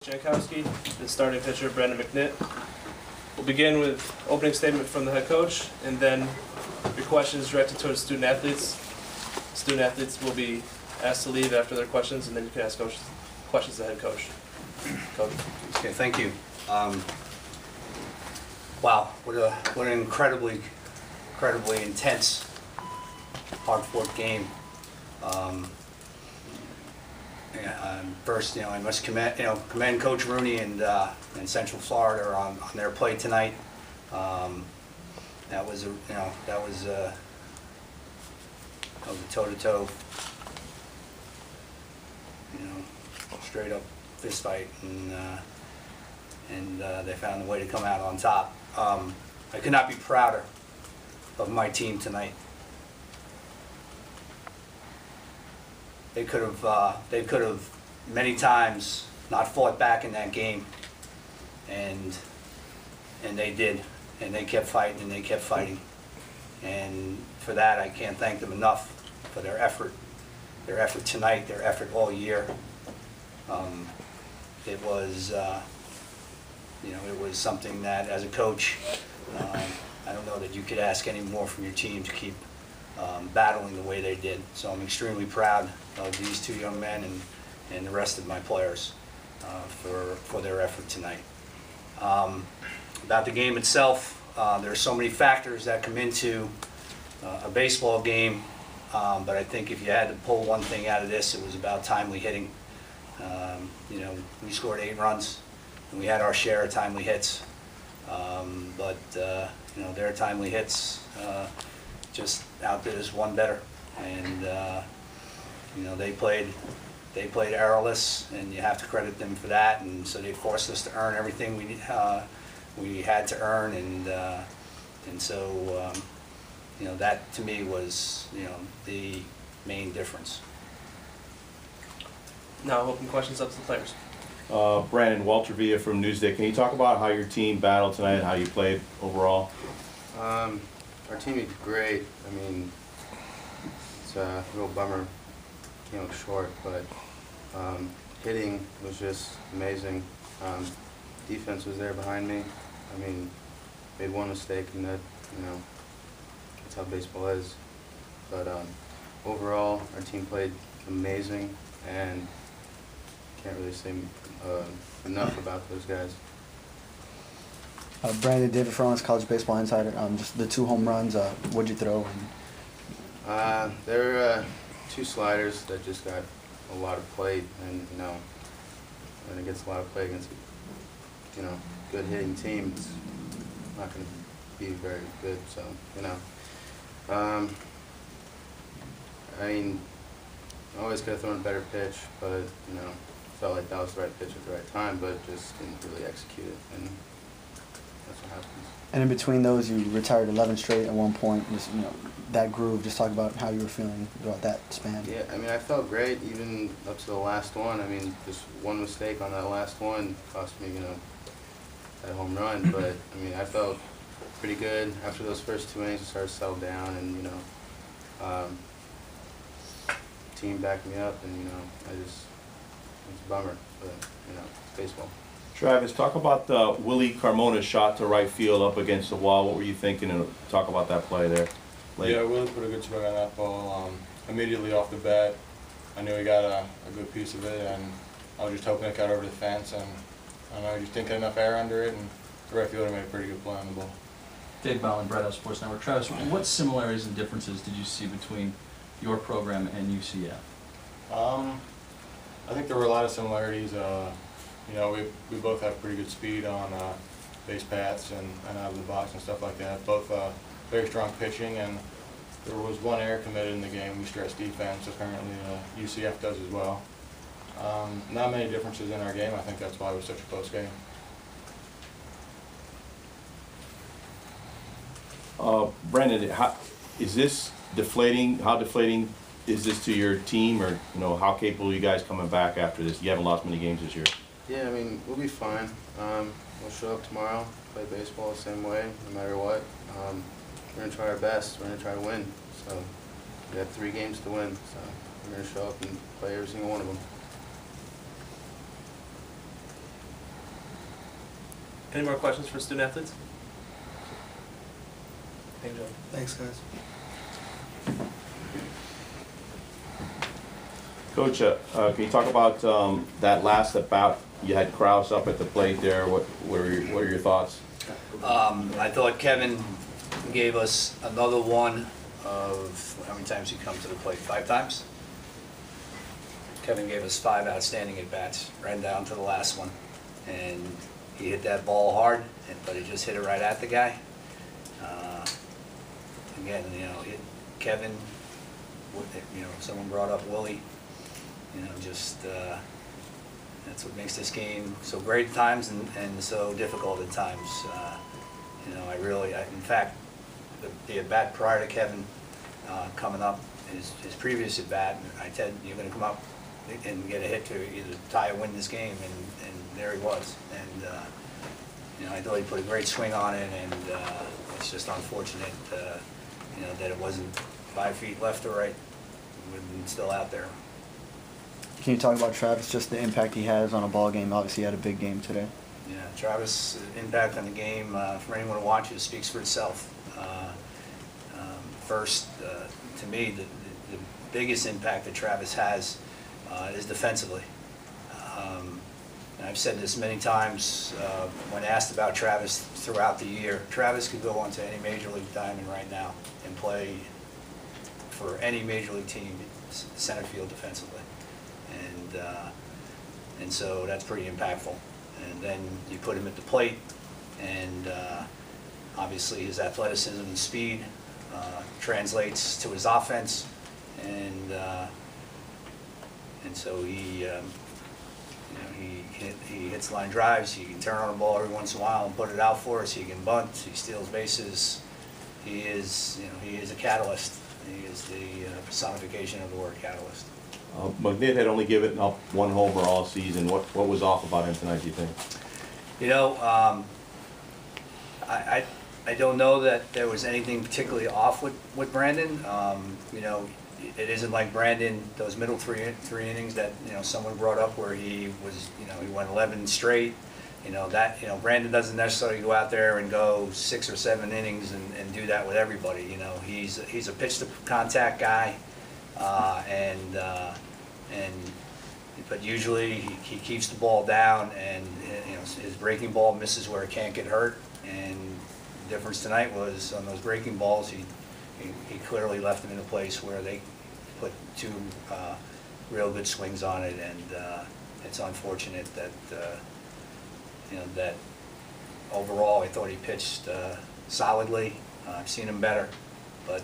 Jankowski, the starting pitcher, Brandon McNitt. We'll begin with opening statement from the head coach, and then your questions directed towards student athletes. Student athletes will be asked to leave after their questions, and then you can ask questions to the head coach. Coach. Okay, thank you. Wow, what an incredibly intense, hard-fought game. First, I must commend Coach Rooney and Central Florida on their play tonight. That was a toe-to-toe, straight up fist fight, and they found a way to come out on top. I could not be prouder of my team tonight. They could have many times not fought back in that game, and they did, and they kept fighting and they kept fighting, and for that I can't thank them enough for their effort tonight, their effort all year. It was it was something that, as a coach, I don't know that you could ask any more from your team to keep battling the way they did. So I'm extremely proud of these two young men and the rest of my players for their effort tonight. About the game itself, there are so many factors that come into a baseball game, but I think if you had to pull one thing out of this, it was about timely hitting. We scored 8 runs, and we had our share of timely hits, but their timely hits just outdid us one better, and they played errorless, and you have to credit them for that. And so they forced us to earn everything we had to earn, and so that to me was the main difference. Now open questions up to the players. Brandon, Walter Villa from Newsday. Can you talk about how your team battled tonight and how you played overall? Our team is great. I mean, it's a real bummer came up short, but hitting was just amazing. Defense was there behind me. I mean, made one mistake, and that's how baseball is. But overall, our team played amazing, and can't really say enough about those guys. Brandon, David Ferronis, College Baseball Insider. Just the 2 home runs. What'd you throw? There were 2 sliders that just got a lot of play, and when it gets a lot of play against good hitting team, it's not going to be very good. So I mean, I always could have thrown a better pitch, but felt like that was the right pitch at the right time, but just didn't really execute it, and that's what happens. And in between those, you retired 11 straight at one point. Just that groove. Just talk about how you were feeling throughout that span. Yeah, I mean, I felt great even up to the last one. I mean, just one mistake on that last one cost me, that home run. But I mean, I felt pretty good after those first 2 innings. I started to settle down, and team backed me up, and it's a bummer, but it's baseball. Travis, talk about Willie Carmona's shot to right field up against the wall. What were you thinking? And talk about that play there. Late. Yeah, Willie put a good swing on that ball. Immediately off the bat, I knew he got a good piece of it, and I was just hoping it got over the fence, and I don't know, just didn't get enough air under it, and the right fielder made a pretty good play on the ball. Dave Bowling, Bread House Sports Network. Travis, what similarities and differences did you see between your program and UCF? I think there were a lot of similarities. We both have pretty good speed on base paths and out of the box and stuff like that. Both very strong pitching, and there was 1 error committed in the game. We stressed defense. Apparently UCF does as well. Not many differences in our game. I think that's why it was such a close game. Brandon, is this deflating? How deflating is this to your team, or how capable are you guys coming back after this? You haven't lost many games this year. Yeah, I mean, we'll be fine. We'll show up tomorrow, play baseball the same way, no matter what. We're going to try our best. We're going to try to win. So we have 3 games to win. So we're going to show up and play every single one of them. Any more questions for student athletes? Thank you, Joe. Thanks, guys. Coach, can you talk about that last bout? You had Kraus up at the plate there. What are your thoughts? I thought Kevin gave us another one of, how many times he come to the plate? 5 times? Kevin gave us 5 outstanding at-bats, ran down to the last one. And he hit that ball hard, but he just hit it right at the guy. Again, Kevin, someone brought up Willie, just that's what makes this game so great at times and so difficult at times. In fact, the at-bat prior to Kevin coming up, his previous at-bat, I said, you're going to come up and get a hit to either tie or win this game, and there he was. And I thought he put a great swing on it, and it's just unfortunate, that it wasn't 5 feet left or right. It would have been still out there. Can you talk about Travis, just the impact he has on a ball game? Obviously, he had a big game today. Yeah, Travis' impact on the game, for anyone who watches, speaks for itself. First, to me, the biggest impact that Travis has is defensively. And I've said this many times when asked about Travis throughout the year. Travis could go onto any major league diamond right now and play for any major league team, center field defensively. And so that's pretty impactful. And then you put him at the plate, and obviously his athleticism and speed translates to his offense, and so he hits line drives. He can turn on the ball every once in a while and put it out for us. He can bunt. He steals bases. He is a catalyst. He is the personification of the word catalyst. McNitt had only given up 1 homer all season. What was off about him tonight, do you think? I don't know that there was anything particularly off with Brandon. It isn't like Brandon, those middle three innings that someone brought up where he was, he went 11 straight. Brandon doesn't necessarily go out there and go 6 or 7 innings and do that with everybody. He's a pitch to contact guy, but usually he keeps the ball down, and his breaking ball misses where it can't get hurt. And the difference tonight was on those breaking balls, he clearly left them in a place where they put 2 real good swings on it, and it's unfortunate that that overall I thought he pitched solidly. I've seen him better, but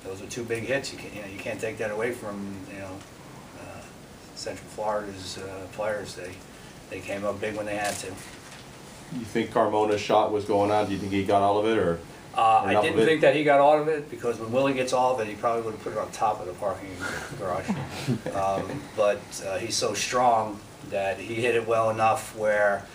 those are 2 big hits. You can't take that away from Central Florida's players. They came up big when they had to. You think Carmona's shot was going on? Do you think he got all of it, or I didn't think that he got all of it, because when Willie gets all of it, he probably would have put it on top of the parking garage. But he's so strong that he hit it well enough where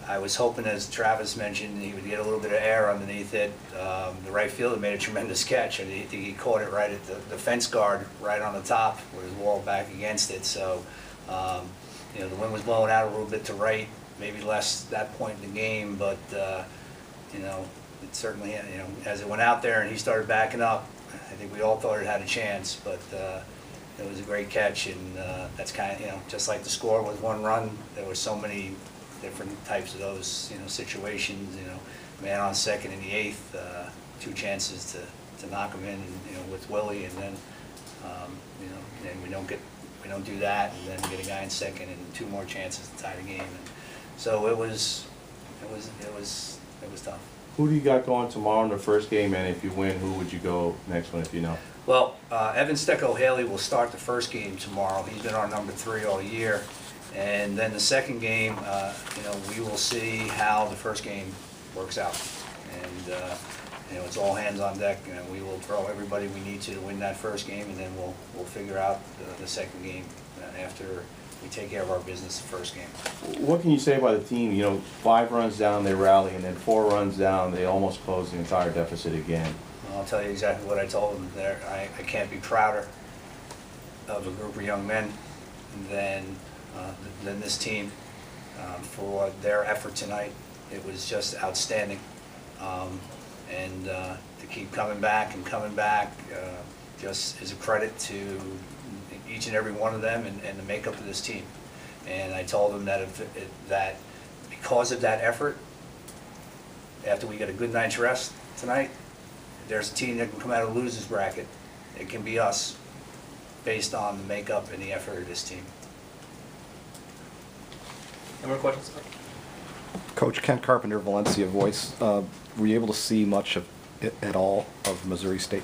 I was hoping, as Travis mentioned, he would get a little bit of air underneath it. The right fielder made a tremendous catch, and I think he caught it right at the fence guard, right on the top, with his wall back against it. So, the wind was blowing out a little bit to right, maybe less that point in the game, but it certainly had, as it went out there and he started backing up, I think we all thought it had a chance, but it was a great catch, and that's kind of, just like the score was 1 run, there were so many different types of those, situations, man on second in the 8th, 2 chances to knock him in, with Willie, and then, then we don't do that, and then get a guy in second, and 2 more chances to tie the game, and so it was tough. who do you got going tomorrow in the first game, and if you win, who would you go next one if you know? Well, Evan Stecco-Haley will start the first game tomorrow. He's been our number 3 all year. And then the second game, we will see how the first game works out. And, it's all hands on deck. We will throw everybody we need to win that first game, and then we'll figure out the second game after we take care of our business the first game. What can you say about the team? 5 runs down, they rally, and then 4 runs down, they almost close the entire deficit again. I'll tell you exactly what I told them there. I can't be prouder of a group of young men than this team. for their effort tonight. It was just outstanding. And to keep coming back and coming back just is a credit to each and every one of them and the makeup of this team. And I told them that that because of that effort, after we get a good night's rest tonight, if there's a team that can come out of the losers bracket, it can be us, based on the makeup and the effort of this team. Any more questions? Coach Ken Carpenter, Valencia Voice. Were you able to see much of it at all of Missouri State?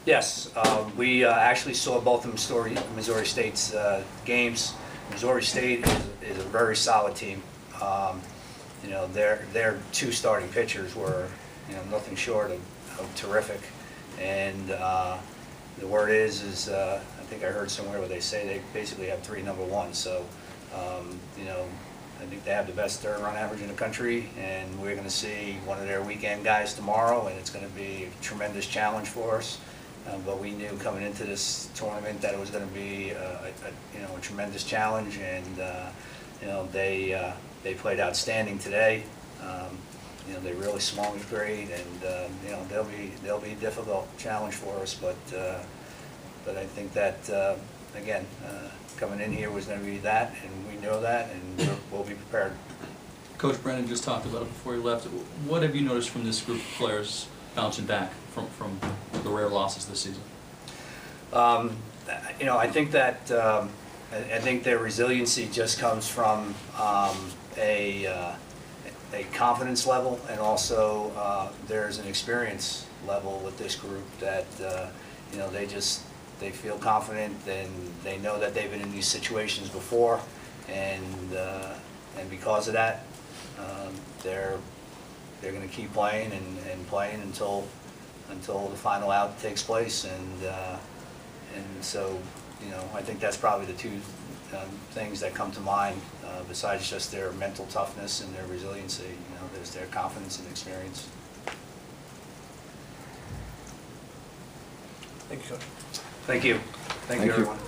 Yes, we actually saw both of Missouri State's games. Missouri State is a very solid team. You know, their two starting pitchers were, you know, nothing short of terrific. And the word is I think I heard somewhere where they say they basically have 3 number ones. So, you know, I think they have the best third run average in the country, and we're going to see one of their weekend guys tomorrow, and it's going to be a tremendous challenge for us. But we knew coming into this tournament that it was going to be you know, a tremendous challenge, and you know, they played outstanding today. You know, they really swung it great, and you know, they'll be a difficult challenge for us. But I think that again, coming in here was going to be that, and we know that, and we'll be prepared. Coach Brandon just talked about it before he left. What have you noticed from this group of players bouncing back from the rare losses this season? You know, I think that I think their resiliency just comes from a confidence level, and also there's an experience level with this group that you know, they feel confident, and they know that they've been in these situations before, and because of that, they're going to keep playing and playing until the final out takes place, and so, you know, I think that's probably the two things that come to mind besides just their mental toughness and their resiliency. You know, there's their confidence and experience. Thank you, Coach. Thank you. Thank you, Thank you. everyone.